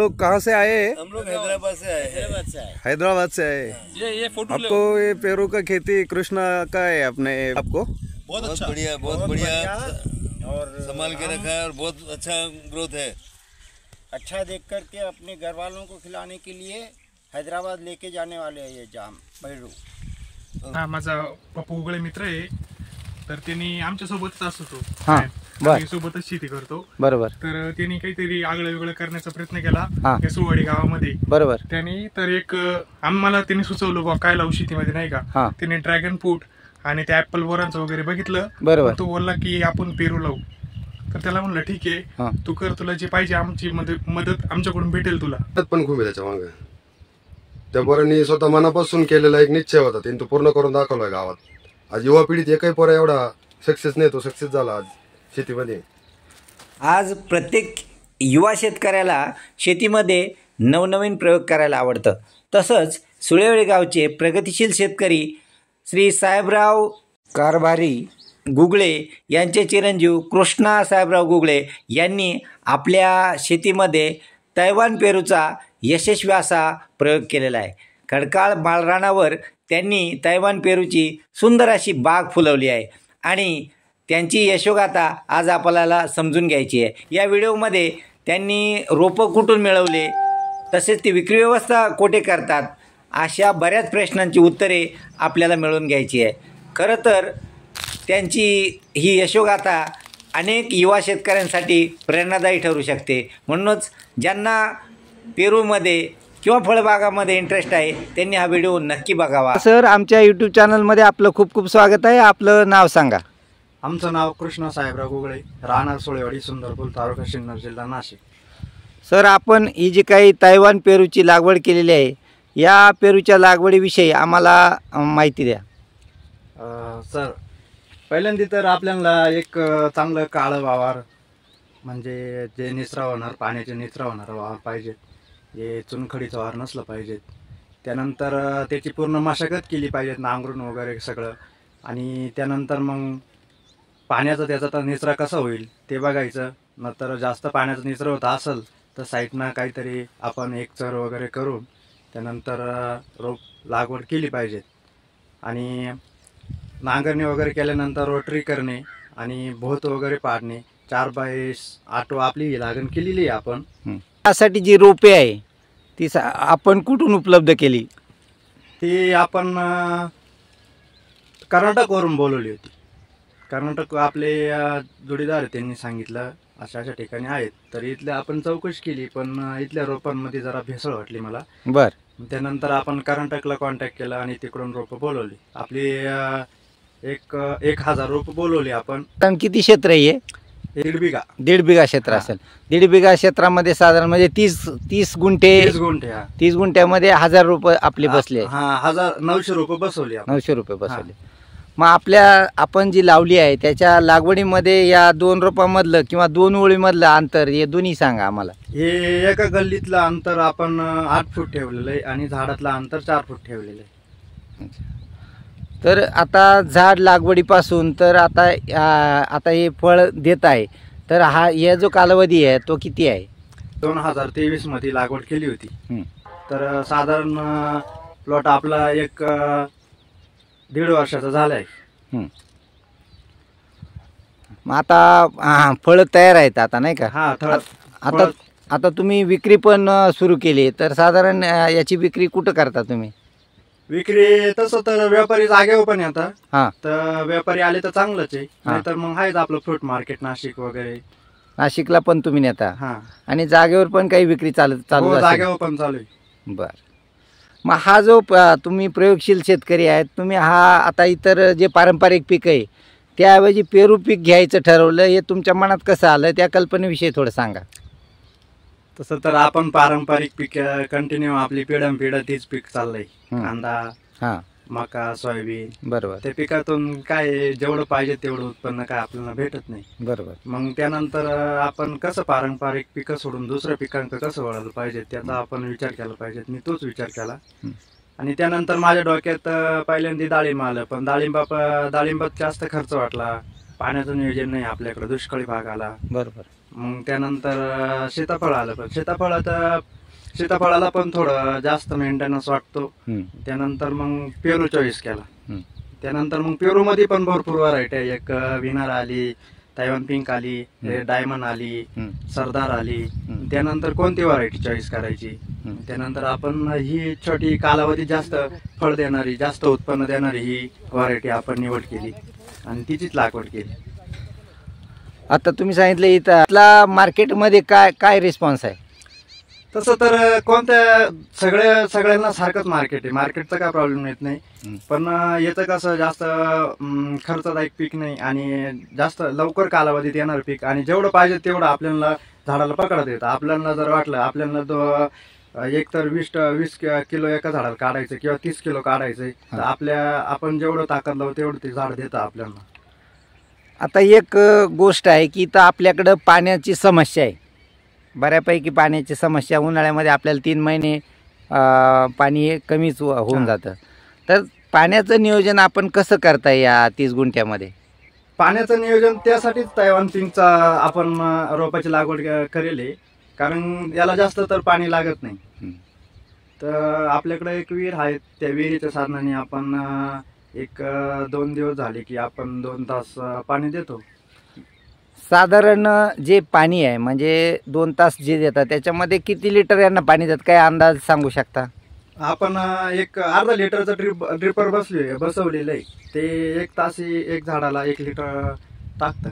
लोग कहाँ से आए हैं? हम लोग हैदराबाद से आए हैं। हैदराबाद से आए। ये फोटो आपको ये पेरू का खेती कृष्णा का है अपने आपको? बहुत अच्छा, बहुत बढ़िया और संभाल के रखा है और बहुत अच्छा ग्रोथ है। अच्छा देख करके अपने घर वालों को खिलाने के लिए हैदराबाद लेके जाने वाले हैं ये जाम पेरू। हा माझा पप्पू उगळे मित्र आहे, तर त्यांनी आमच्या सोबतच असतो. हा, आम्ही सोबतच शेती करतो. बरोबर. तर त्यांनी काहीतरी आगळं वेगळं करण्याचा प्रयत्न केला हा. या सुवाडी गावामध्ये. बरोबर. त्यांनी तर एक आम्हाला त्यांनी सुचवलं बा काय लावू शेतीमध्ये नाही का. हा. त्यांनी ड्रॅगन फ्रूट आणि त्या ऍपल बोरांचं वगैरे बघितलं. बरोबर. तो बोलला की आपण पेरू लावू. तर त्याला म्हणलं ठीक आहे तू कर, तुला जे पाहिजे आमची मदत आमच्याकडून भेटेल तुला. पण खूप आहे त्याच्या मागे. त्या पोरांनी स्वतः मनापासून केलेला एक निश्चय होता, त्यांनी तो पूर्ण करून दाखवलाय गावात. आज युवा पिढीत एकही पोरा एवढा सक्सेस नाही, तो सक्सेस झाला आज शेतीमध्ये. आज प्रत्येक युवा शेतकऱ्याला शेतीमध्ये नवनवीन प्रयोग करायला आवडतं. तसंच सुळेवाडी गावचे प्रगतिशील शेतकरी श्री साहेबराव कारभारी गुगळे यांचे चिरंजीव कृष्णा साहेबराव गुगळे यांनी आपल्या शेतीमध्ये तैवान पेरूचा यशस्वी असा प्रयोग केलेला आहे. खडकाळ माळरानावर त्यांनी तैवान पेरूची सुंदर अशी बाग फुलवली आहे आणि त्यांची यशोगाथा आज आपल्याला समजून घ्यायची आहे. या व्हिडिओमध्ये त्यांनी रोपं कुठून मिळवले, तसेच ती विक्री व्यवस्था कोठे करतात, अशा बऱ्याच प्रश्नांची उत्तरे आपल्याला मिळवून घ्यायची आहे. खरं तर त्यांची ही यशोगाथा अनेक युवा शेतकऱ्यांसाठी प्रेरणादायी ठरू शकते. म्हणूनच ज्यांना पेरूमध्ये किंवा फळबागामध्ये इंटरेस्ट आहे त्यांनी हा व्हिडिओ नक्की बघावा. सर, आमच्या यूट्यूब चॅनलमध्ये आपलं खूप खूप स्वागत आहे. आपलं नाव सांगा. आमचं नाव कृष्णा साहेबराव गुगळे, राहणार सुळेवाडी, सुंदरपूर, तालुका सिन्नर, जिल्हा नाशिक. सर, आपण ही जी काही तैवान पेरूची लागवड केलेली आहे, या पेरूच्या लागवडीविषयी आम्हाला माहिती द्या. सर, पहिल्यांदा तर आपल्याला एक चांगलं काळं वावर, म्हणजे जे निचरा होणार, पाण्याचे निचरा होणार वावर पाहिजे. हे चुनखडीचं वावर नसलं पाहिजे. त्यानंतर त्याची पूर्ण मशागत केली पाहिजे, नांगरून वगैरे सगळं. आणि त्यानंतर मग पाण्याचा त्याचा तर निचरा कसा होईल ते बघायचं. नंतर जास्त पाण्याचा निचरा होत असेल तर साईडनं काहीतरी आपण एक चर वगैरे करून त्यानंतर रोप लागवड केली पाहिजे. आणि नांगरणी वगैरे केल्यानंतर रोटरी करणे आणि भोत वगैरे पाडणे. 4x8 आपली ही लागण केलेली आहे आपण. त्यासाठी जी रोपे आहे ती आपण कुठून उपलब्ध केली? ती आपण कर्नाटकवरून बोलवली होती. कर्नाटक आपले जोडीदार त्यांनी सांगितलं अशा अशा ठिकाणी आहेत. तर इथले आपण चौकशी केली, पण इथल्या रोपांमध्ये जरा भेसळ वाटली मला. बर. त्यानंतर आपण कर्नाटकला कॉन्टॅक्ट केला आणि तिकडून रोपं बोलवली. आपली 1000 रोपं बोलवली आपण. किती क्षेत्र आहे? 1.5 बिघा. 1.5 बिघा क्षेत्र असेल. 1.5 बिघा क्षेत्रामध्ये साधारण म्हणजे 30 गुंठे. 30 गुंठे. 30 गुंठ्यामध्ये 1000 रुपये आपले बसले. हा, 900 रोपं बसवली. 900 रुपये बसवले. मग आपण जी लावली आहे त्याच्या लागवडीमध्ये या 2 रोपांमधलं किंवा 2 ओळीमधलं अंतर हे दोन्ही सांगा आम्हाला. हे एका गल्लीतलं अंतर आपण 8 फूट ठेवलेलं आहे आणि झाडातलं अंतर 4 फूट ठेवलेलं आहे. तर आता झाड लागवडीपासून तर आता हे फळ देत आहे, तर हा जो कालावधी आहे तो किती आहे? 2023 मध्ये लागवड केली होती. तर साधारण प्लॉट आपला एक 1.5 वर्षाचा झालाय. मग आता फळ तयार आहेत आता, नाही का? हा. आता तुम्ही विक्री पण सुरू केली, तर साधारण याची विक्री कुठं करता तुम्ही? विक्री तसं तर व्यापारी जागेवर पण येतात. हा. तर व्यापारी आले तर चांगलंच आहे, नाहीतर मग आहेच आपलं फ्रूट मार्केट नाशिक वगैरे. नाशिकला पण तुम्ही नेता? हा. आणि जागेवर पण काही विक्री चालू जागेवर पण चालू आहे. बर. मग हा जो तुम्ही प्रयोगशील शेतकरी आहेत, तुम्ही आता इतर जे पारंपरिक पीक आहे त्याऐवजी पेरू पीक घ्यायचं ठरवलं, हे तुमच्या मनात कसं आलं? त्या कल्पनेविषयी थोडं सांगा. तसं तर आपण पारंपरिक पीक कंटिन्यू आपली पिढ्यानपिढ्या तीच पीक चाललंय. कांदा, मका, सोयाबीन. बरोबर. त्या पिकातून काय जेवढं पाहिजे तेवढं उत्पन्न काय आपल्याला भेटत नाही. बरोबर. मग त्यानंतर आपण कसं पारंपरिक पिकं सोडून दुसऱ्या पिकांचं कसं वळायला पाहिजे त्याचा आपण विचार केला पाहिजे. मी तोच विचार केला. आणि त्यानंतर माझ्या डोक्यात पहिल्यांदा डाळिंब आलं, पण डाळिंबात जास्त खर्च वाटला. पाण्याचं नियोजन नाही आपल्याकडे, दुष्काळी भाग आला. बरोबर. मग त्यानंतर सीताफळ आलं, पण सीताफळाला पण थोडं जास्त मेंटेनन्स वाटतो. त्यानंतर मग पेरू चॉईस केला. त्यानंतर मग पेरूमध्ये पण भरपूर व्हरायटी आहे. एक विनर आली, तायवान पिंक आली, डायमंड आली, सरदार आली. त्यानंतर कोणती व्हरायटी चॉईस करायची, त्यानंतर आपण ही छोटी कालावधी जास्त फळ देणारी, जास्त उत्पन्न देणारी ही व्हरायटी आपण निवड केली आणि तिचीच लागवड केली. आता तुम्ही सांगितलं इथं मार्केटमध्ये काय रिस्पॉन्स आहे? तसं तर कोणत्या सगळ्यांना सारखंच मार्केट आहे, मार्केटचा काय प्रॉब्लेम येत नाही. पण याचं कसं जास्त खर्चदायक पीक नाही आणि जास्त लवकर कालावधीत येणार पीक, आणि जेवढं पाहिजे तेवढं आपल्याला झाडाला पकडता येतं. आपल्याला जर वाटलं आपल्याला एक तर 20 किलो एका झाडाला काढायचं किंवा 30 किलो काढायचं, तर आपण जेवढं ताकद लावू तेवढं ते झाड देतं आपल्याला. आता एक गोष्ट आहे की इथं आपल्याकडं पाण्याची समस्या आहे, बऱ्यापैकी पाण्याची समस्या. उन्हाळ्यामध्ये आपल्याला 3 महिने पाणी कमीच होऊन जातं. तर पाण्याचं नियोजन आपण कसं करता या 30 गुंठ्यामध्ये? पाण्याचं नियोजन त्यासाठीच तायवान पिंकचा आपण रोपाची लागवड करेल आहे, कारण याला जास्त तर पाणी लागत नाही. तर आपल्याकडे एक विहीर आहे, त्या विहिरीच्या साधनाने आपण 1-2 दिवस झाले की आपण 2 तास पाणी देतो. साधारण जे पाणी आहे म्हणजे 2 तास जे देतात त्याच्यामध्ये किती लिटर यांना पाणी देतात, काय अंदाज सांगू शकता? आपण एक अर्धा लिटरचं ड्रिपर बसवलेलं आहे. ते 1 तास एक झाडाला 1 लिटर टाकतं.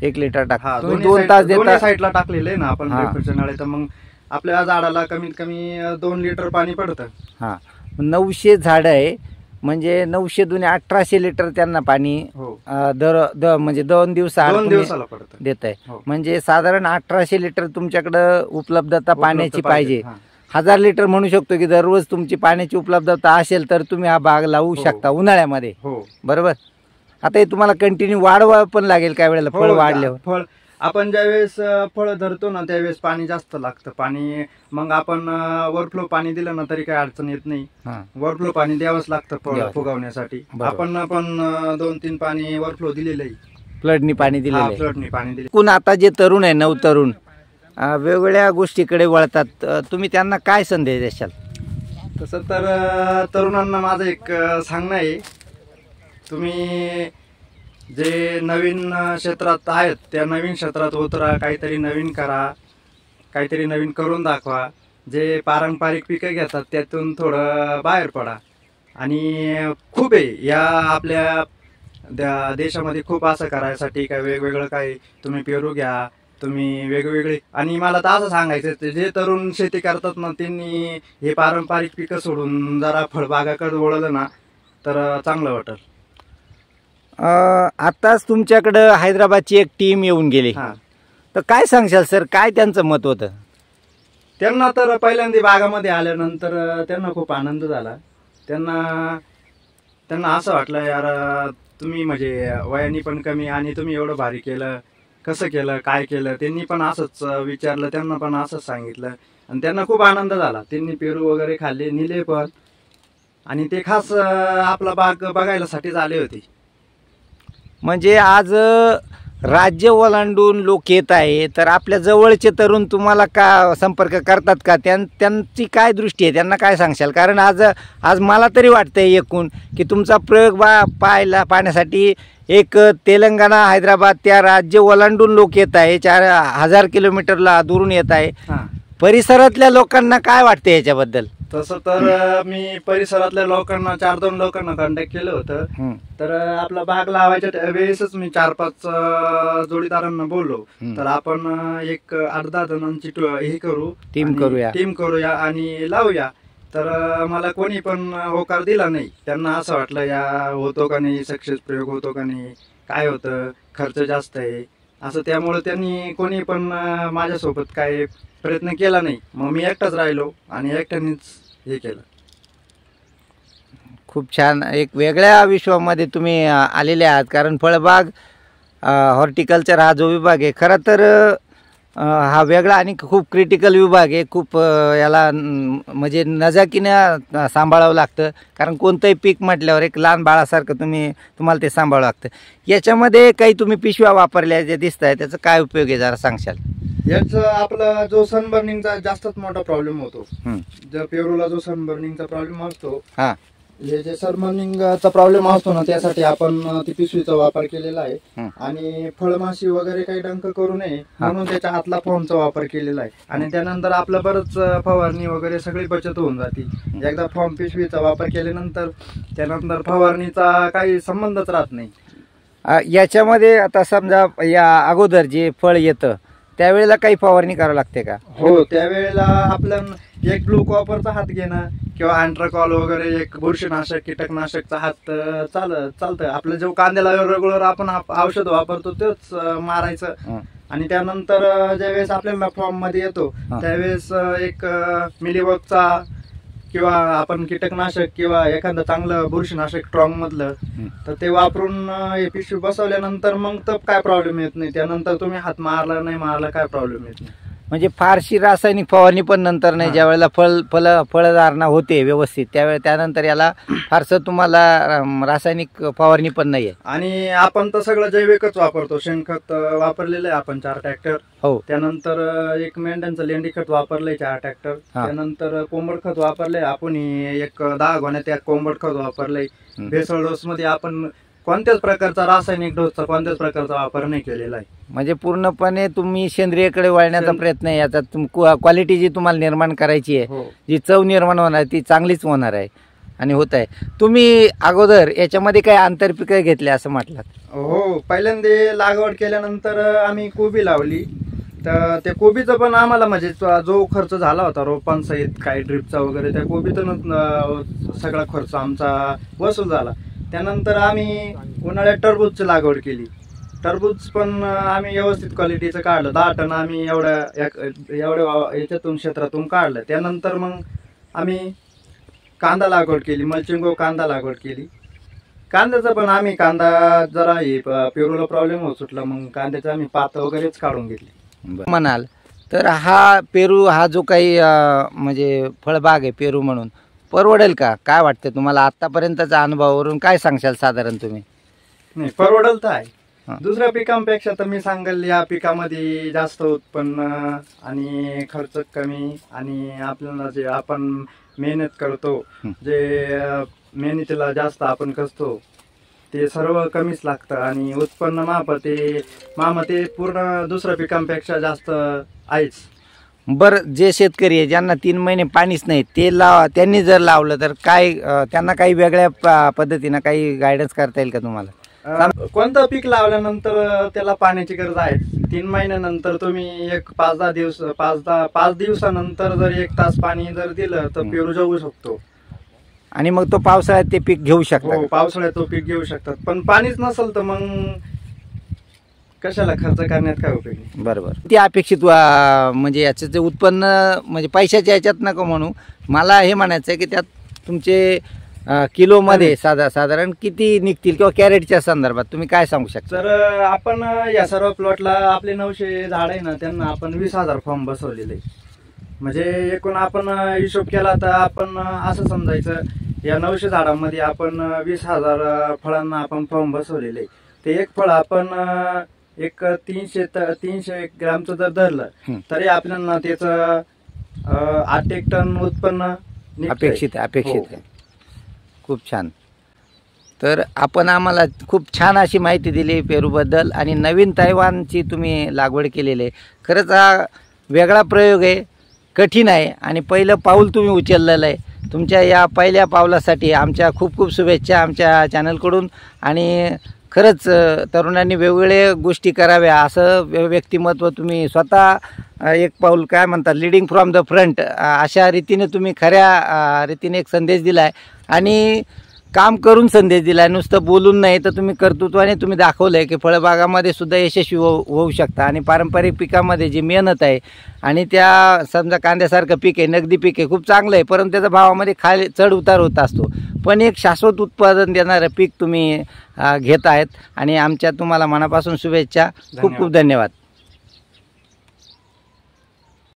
1 लिटर टाकता. 2 तास दोन्ही साईडला टाकलेलं आहे ना आपण ड्रिपरच्या नळे, तर मग आपल्या झाडाला कमीत कमी 2 लिटर पाणी पडतं. हां, 900 झाडं आहे म्हणजे 900 दुने 1800 लिटर त्यांना पाणी म्हणजे 2 दिवसाला पडतं देत आहे. म्हणजे साधारण 1800 लिटर तुमच्याकडं उपलब्धता पाण्याची पाहिजे. 1000 लिटर म्हणू शकतो की दररोज तुमची पाण्याची उपलब्धता असेल तर तुम्ही हा बाग लावू शकता उन्हाळ्यामध्ये. बरोबर. आता हे तुम्हाला कंटिन्यू वाढवा पण लागेल काय वेळेला फळ वाढल्यावर. फळ आपण ज्यावेळेस फळ धरतो ना त्यावेळेस पाणी जास्त लागतं. पाणी मग आपण ओव्हरफ्लो पाणी दिलं ना तरी काही अडचण येत नाही. ओव्हरफ्लो पाणी द्यावंच लागतं फळ फुगवण्यासाठी. आपण 2-3 पाणी ओव्हरफ्लो दिलेलं आहे, फ्लडनी पाणी दिलेलं फ्लडनी पाणी दिले. कोण आता जे तरुण आहे, नवतरुण वेगवेगळ्या गोष्टीकडे वळतात, तुम्ही त्यांना काय संदेश द्याल? तसं तर तरुणांना माझं एक सांगणं आहे, तुम्ही जे नवीन क्षेत्रात आहेत त्या नवीन क्षेत्रात उतरा, काहीतरी नवीन करा, काहीतरी नवीन करून दाखवा. जे पारंपरिक पिकं घेतात त्यातून थोडं बाहेर पडा. आणि खूप आहे या आपल्या देशामध्ये खूप असं करायसाठी काय वेगवेगळं काही तुम्ही पेरू घ्या, तुम्ही वेगवेगळे. आणि मला तर असं सांगायचं जे तरुण शेती करतात ना त्यांनी हे पारंपरिक पिकं सोडून जरा फळबागाकडे वळलं ना तर चांगलं वाटेल. आताच तुमच्याकडं हैदराबादची एक टीम येऊन गेली, तर काय सांगशाल सर, काय त्यांचं मत होतं? त्यांना तर पहिल्यांदा बागामध्ये आल्यानंतर त्यांना खूप आनंद झाला. त्यांना असं वाटलं यार तुम्ही म्हणजे वयाने पण कमी आणि तुम्ही एवढं भारी केलं, कसं केलं, काय केलं. त्यांनी पण असंच विचारलं, त्यांना पण असंच सांगितलं आणि त्यांना खूप आनंद झाला. त्यांनी पेरू वगैरे खाल्ले, निले पण, आणि ते खास आपला बाग बघायलासाठीच आले होते. म्हणजे आज राज्य ओलांडून लोक येत आहे, तर आपल्या जवळचे तरुण तुम्हाला का संपर्क करतात का? त्यांची काय दृष्टी आहे, त्यांना काय सांगशाल? कारण आज मला तरी वाटतंय एकूण की तुमचा प्रयोग पाहण्यासाठी एक तेलंगणा, हैदराबाद त्या राज्य ओलांडून लोक येत आहे, 4000 किलोमीटरला दुरून येत आहे. परिसरातल्या लोकांना काय वाटतं याच्याबद्दल? तसं तर मी परिसरातल्या लोकांना 4-2 लोकांना कॉन्टॅक्ट केलं होतं. तर आपला बाग लावायच्या वेळेसच मी 4-5 जोडीदारांना बोललो, तर आपण एक 8-10 जणांची हे करू, टीम करूया आणि लावूया. तर मला कोणी पण होकार दिला नाही. त्यांना असं वाटलं या होतो का नाही, सक्सेस प्रयोग होतो का नाही, काय होतं, खर्च जास्त आहे असं. त्यामुळे त्यांनी कोणी पण माझ्यासोबत काय प्रयत्न केला नाही. मग मी एकटाच राहिलो आणि एकट्यानेच हे केलं. खूप छान. एक वेगळ्या विश्वामध्ये तुम्ही आलेले आहात. कारण फळबाग हॉर्टिकल्चर हा जो विभाग आहे खरं तर हा वेगळा आणि खूप क्रिटिकल विभाग आहे. खूप याला म्हणजे नजाकीनं सांभाळावं लागतं. कारण कोणतंही पीक म्हटल्यावर एक लहान बाळासारखं तुम्हाला ते सांभाळावं लागतं. याच्यामध्ये काही तुम्ही पिशव्या वापरल्या जे दिसत आहे त्याचा काय उपयोग आहे जरा सांगशाल? याचा आपला जो सनबर्निंगचा जास्तच मोठा प्रॉब्लेम होतो. जर पेरूला जो सनबर्निंगचा प्रॉब्लेम असतो, हा हे जे सनबर्निंगचा प्रॉब्लेम असतो ना, त्यासाठी आपण ती पिशवीचा वापर केलेला आहे. आणि फळमाशी वगैरे काही डंक करू नये म्हणून त्याच्या हातला फॉर्मचा वापर केलेला आहे. आणि त्यानंतर आपलं बरंच फवारणी वगैरे सगळी बचत होऊन जाते. एकदा फॉर्म पिशवीचा वापर केल्यानंतर त्यानंतर फवारणीचा काही संबंधच राहत नाही. याच्यामध्ये आता समजा या अगोदर जे फळ येतं त्यावेळेला काही फवारणी करावं लागते का? हो, त्यावेळेला आपलं एक ब्लू कॉपरचा हात घेणं किंवा अँट्राकॉल वगैरे एक बुरशीनाशक कीटकनाशकचा हात चालतं. आपलं जो कांद्याला रेग्युलर आपण औषध वापरतो तेच मारायचं. आणि त्यानंतर ज्यावेळेस आपल्याला फॉर्म मध्ये येतो त्यावेळेस एक मिलीबगचा किंवा आपण कीटकनाशक किंवा एखादं चांगलं बुरशीनाशक स्ट्रॉंग मधलं तर ते वापरून हे पिशवी बसवल्यानंतर मग तर काय प्रॉब्लेम येत नाही. त्यानंतर तुम्ही हात मारला नाही मारला काय प्रॉब्लेम येत नाही. म्हणजे फारशी रासायनिक फवारणी पण नंतर नाही. ज्या वेळेला फळधारणा होते व्यवस्थित त्यावेळेला त्यानंतर याला फारसं तुम्हाला रासायनिक फवारणी पण नाहीये. आणि आपण तर सगळं जैविकच वापरतो. शेणखत वापरलेलं आहे आपण 4 ट्रॅक्टर. हो. त्यानंतर एक मेंढ्यांचं लेंडी खत वापरलंय 4 ट्रॅक्टर. त्यानंतर कोंबड खत वापरलंय आपण एक 10 गोण्या त्या कोंबड खत वापरलंय. भेसळ डोस मध्ये आपण कोणत्याच प्रकारचा रासायनिक डोसचा कोणत्याच प्रकारचा वापर नाही केलेला आहे. म्हणजे पूर्णपणे तुम्ही सेंद्रियकडे वळण्याचा प्रयत्न आहे. याचा क्वालिटी जी तुम्हाला निर्माण करायची आहे, जी चव निर्माण होणार ती चांगलीच होणार आहे आणि होत आहे. तुम्ही अगोदर याच्यामध्ये काही आंतरपिकं घेतले असं म्हटलं? हो, पहिल्यांदा लागवड केल्यानंतर आम्ही कोबी लावली. तर त्या कोबीचं पण आम्हाला म्हणजे जो खर्च झाला होता रोपांसहित काही ड्रिपचा वगैरे त्या कोबीतून सगळा खर्च आमचा वसूल झाला. त्यानंतर आम्ही उन्हाळ्यात टरबूजची लागवड केली. टरबूज पण आम्ही व्यवस्थित क्वालिटीचं काढलं. 10 टन आम्ही एवढ्या याच्यातून क्षेत्रातून काढलं. त्यानंतर मग आम्ही कांदा लागवड केली. मल्चिंगो कांदा लागवड केली. कांद्याचं पण आम्ही कांदा जरा पेरूला प्रॉब्लेम होत सुटला मग कांद्याचं आम्ही पात वगैरेच काढून घेतली. म्हणाल तर हा पेरू हा जो काही म्हणजे फळबाग आहे पेरू म्हणून परवडेल का? काय वाटतं तुम्हाला आतापर्यंतच्या अनुभवावरून काय सांगशाल साधारण तुम्ही? नाही, परवडेल तर आहे. दुसऱ्या पिकांपेक्षा तर मी सांगेल या पिकामध्ये जास्त उत्पन्न आणि खर्च कमी. आणि आपल्याला जे आपण मेहनत करतो, जे मेहनतीला जास्त आपण कसतो ते सर्व कमीच लागतं. आणि उत्पन्न मामा ते पूर्ण दुसऱ्या पिकांपेक्षा जास्त आहेच. बरं, जे शेतकरी आहे ज्यांना 3 महिने पाणीच नाही त्यांनी जर लावलं तर काय त्यांना काही वेगळ्या पद्धतीनं काही गायडन्स करता येईल का तुम्हाला? कोणतं पीक लावल्यानंतर त्याला पाण्याची गरज आहे. 3 महिन्यानंतर तुम्ही एक 5 दिवसानंतर जर 1 तास पाणी जर दिलं तर पेरू जगू शकतो. आणि मग तो पावसाळ्यात ते पीक घेऊ शकतो? हो, पावसाळ्यात तो पीक घेऊ शकतात. पण पाणीच नसेल तर मग कशाला खर्च करण्यात काय उपयोग नाही. बरोबर. ती अपेक्षित म्हणजे याचं जे उत्पन्न म्हणजे पैशाच्या याच्यात नको म्हणू, मला हे म्हणायचं आहे की त्यात तुमचे किलोमध्ये साधारण किती निघतील किंवा कॅरेटच्या संदर्भात तुम्ही काय सांगू शकता? तर आपण या सर्व प्लॉटला आपले 900 झाड आहे ना, त्यांना आपण 20,000 फॉर्म बसवलेले. म्हणजे एकूण आपण हिशोब केला तर आपण असं समजायचं या 900 झाडांमध्ये आपण 20,000 फळांना आपण फॉर्म बसवलेले. ते एक फळ आपण एक 300 ग्रॅमचं जर धरलं तरी आपल्याला त्याचं 8 टन उत्पन्न अपेक्षित आहे. खूप छान. तर आपण आम्हाला खूप छान अशी माहिती दिली पेरूबद्दल आणि नवीन तैवानची तुम्ही लागवड केलेली आहे. खरंच हा वेगळा प्रयोग आहे, कठीण आहे आणि पहिलं पाऊल तुम्ही उचललेलं आहे. तुमच्या या पहिल्या पावलासाठी आमच्या खूप खूप शुभेच्छा आमच्या चॅनलकडून. आणि खरंच तरुणांनी वेगवेगळ्या गोष्टी कराव्या असं व्यक्तिमत्व तुम्ही स्वतः एक पाऊल काय म्हणतात लिडिंग फ्रॉम द फ्रंट अशा रीतीने तुम्ही खऱ्या रीतीने एक संदेश दिला आहे आणि काम करून संदेश दिला आहे. नुसतं बोलून नाही तर तुम्ही कर्तृत्वाने तुम्ही दाखवलं आहे की फळबागामध्ये सुद्धा यशस्वी होऊ शकता. आणि पारंपरिक पिकामध्ये जी मेहनत आहे आणि त्या समजा कांद्यासारखं पीक आहे, नगदी पीक आहे, खूप चांगलं आहे, परंतु त्याचा भावामध्ये खाली चढ उतार होत असतो. पण एक शाश्वत उत्पादन देणारं पीक तुम्ही घेत आहेत आणि आमच्या तुम्हाला मनापासून शुभेच्छा. खूप खूप धन्यवाद.